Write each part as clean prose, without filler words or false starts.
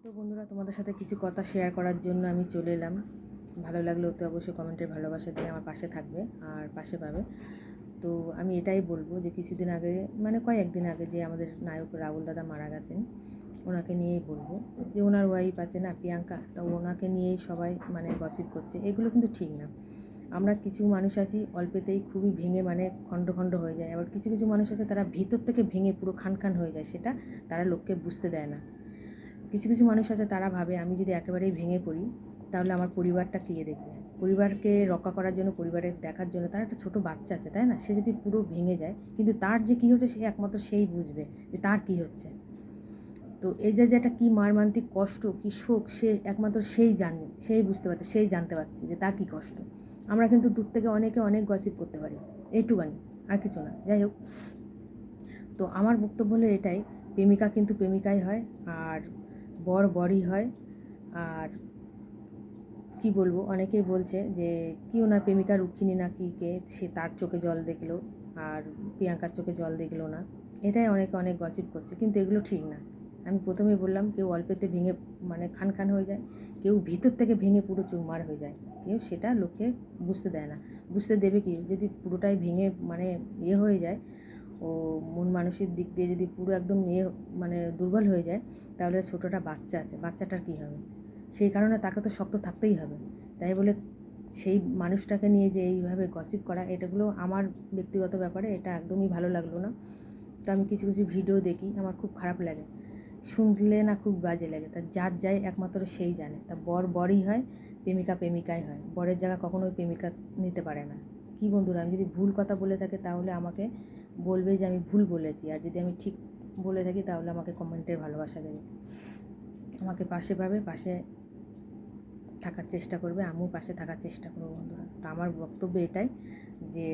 তো বন্ধুরা, তোমাদের সাথে কিছু কথা শেয়ার করার জন্য আমি চলে এলাম। ভালো লাগলে ওতে অবশ্যই কমেন্টের ভালোবাসা দিয়ে আমার পাশে থাকবে আর পাশে পাবে। তো আমি এটাই বলবো যে কিছুদিন আগে, মানে কয়েকদিন আগে, যে আমাদের নায়ক রাহুল দাদা মারা গেছেন, ওনাকে নিয়েই বলবো যে ওনার ওয়াইফ আছে না প্রিয়াঙ্কা, তো ওনাকে নিয়েই সবাই মানে গসিপ করছে। এগুলো কিন্তু ঠিক না। আমরা কিছু মানুষ আছি অল্পেতেই খুবই ভেঙে মানে খণ্ড খণ্ড হয়ে যায়, আবার কিছু কিছু মানুষ আছে তারা ভিতর থেকে ভেঙে পুরো খান খান হয়ে যায়, সেটা তারা লোককে বুঝতে দেয় না। কিছু কিছু মানুষ আছে তারা ভাবে আমি যদি একেবারেই ভেঙে পড়ি তাহলে আমার পরিবারটা কে দেখবে, পরিবারকে রক্ষা করার জন্য, পরিবারের দেখার জন্য। তার একটা ছোট বাচ্চা আছে, তাই না? সে যদি পুরো ভেঙে যায়, কিন্তু তার যে কী হচ্ছে সে একমাত্র সেই বুঝবে যে তার কী হচ্ছে। তো এই যে যেটা কী মারমান্তিক কষ্ট, কী শোক, সে একমাত্র সেই জানে, সেই বুঝতে পারছে, সেই জানতে পারছে যে তার কী কষ্ট। আমরা কিন্তু দূর থেকে অনেকে অনেক গসিপ করতে পারি, এইটুকানি, আর কিছু না। যাই হোক, তো আমার বক্তব্য হলো এটাই, প্রেমিকা কিন্তু প্রেমিকাই হয়, আর বর বরই হয়। আর কি বলবো, অনেকেই বলছে যে কি ওনার প্রেমিকা রুক্মিণী না কি কে, সে তার চোখে জল দেখলো আর প্রিয়াঙ্কার চোখে জল দেখলো না। এটাই অনেকে অনেক গসিপ করছে, কিন্তু এগুলো ঠিক না। আমি প্রথমেই বললাম, কেউ অল্পেতে ভেঙে মানে খান খান হয়ে যায়, কেউ ভিতর থেকে ভেঙে পুরো চুরমার হয়ে যায়। কেউ সেটা লোককে বুঝতে দেয় না। বুঝতে দেবে কি, যদি পুরোটাই ভেঙে মানে হয়ে যায়, ও মন মানসিক দিক দিয়ে যদি পুরো একদম মানে দুর্বল হয়ে যায়, তাহলে ছোটোটা বাচ্চা আছে, বাচ্চাটার কী হবে? সেই কারণে তাকে তো শক্ত থাকতেই হবে। তাই বলে সেই মানুষটাকে নিয়ে যে এইভাবে গসিপ করা, এটাগুলো আমার ব্যক্তিগত ব্যাপারে এটা একদমই ভালো লাগলো না। তো আমি কিছু কিছু ভিডিও দেখি, আমার খুব খারাপ লাগে, শুনলে না খুব বাজে লাগে। তা যার যায় একমাত্র সেই জানে। তা বর বরই হয়, প্রেমিকা প্রেমিকাই হয়। বরের জায়গা কখনোই প্রেমিকা নিতে পারে না। কি বন্ধুরা, আমি যদি ভুল কথা বলে থাকি তাহলে আমাকে বলবে যে আমি ভুল বলেছি, আর যদি আমি ঠিক বলে থাকি তাহলে আমাকে কমেন্টের ভালোবাসা দেবে, আমাকে পাশে পাবে, পাশে থাকার চেষ্টা করবে, আমিও পাশে থাকার চেষ্টা করবো বন্ধুরা। তো আমার বক্তব্য এটাই যে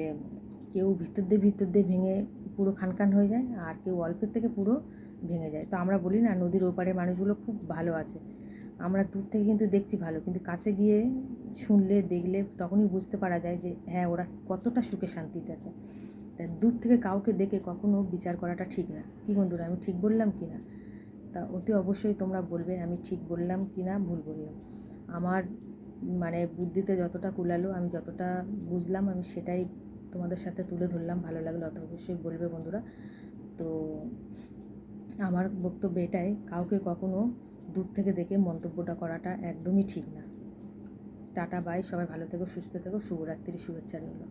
কেউ ভিতর দিয়ে ভেঙে পুরো খানখান হয়ে যায়, আর কেউ অল্পের থেকে পুরো ভেঙে যায়। তো আমরা বলি না, নদীর ওপারের মানুষগুলো খুব ভালো আছে। আমরা দূর থেকে কিন্তু দেখছি ভালো, কিন্তু কাছে গিয়ে শুনলে দেখলে তখনই বুঝতে পারা যায় যে হ্যাঁ, ওরা কতটা সুখে শান্তিতে আছে। তাই দূর থেকে কাউকে দেখে কখনো বিচার করাটা ঠিক না। কি বন্ধুরা, আমি ঠিক বললাম কি না? তা অতি অবশ্যই তোমরা বলবে আমি ঠিক বললাম কি না, ভুল বললাম। আমার মানে বুদ্ধিতে যতটা কুলালো, আমি যতটা বুঝলাম, আমি সেটাই তোমাদের সাথে তুলে ধরলাম। ভালো লাগলো অত অবশ্যই বলবে বন্ধুরা। তো আমার বক্তব্য এটাই, কাউকে কখনো দূর থেকে দেখে মন্তব্যটা করাটা একদমই ঠিক না। টাটা বাই, সবাই ভালো থেকো, সুস্থ থেকো, শুভরাত্রি, শুভেচ্ছা রইল।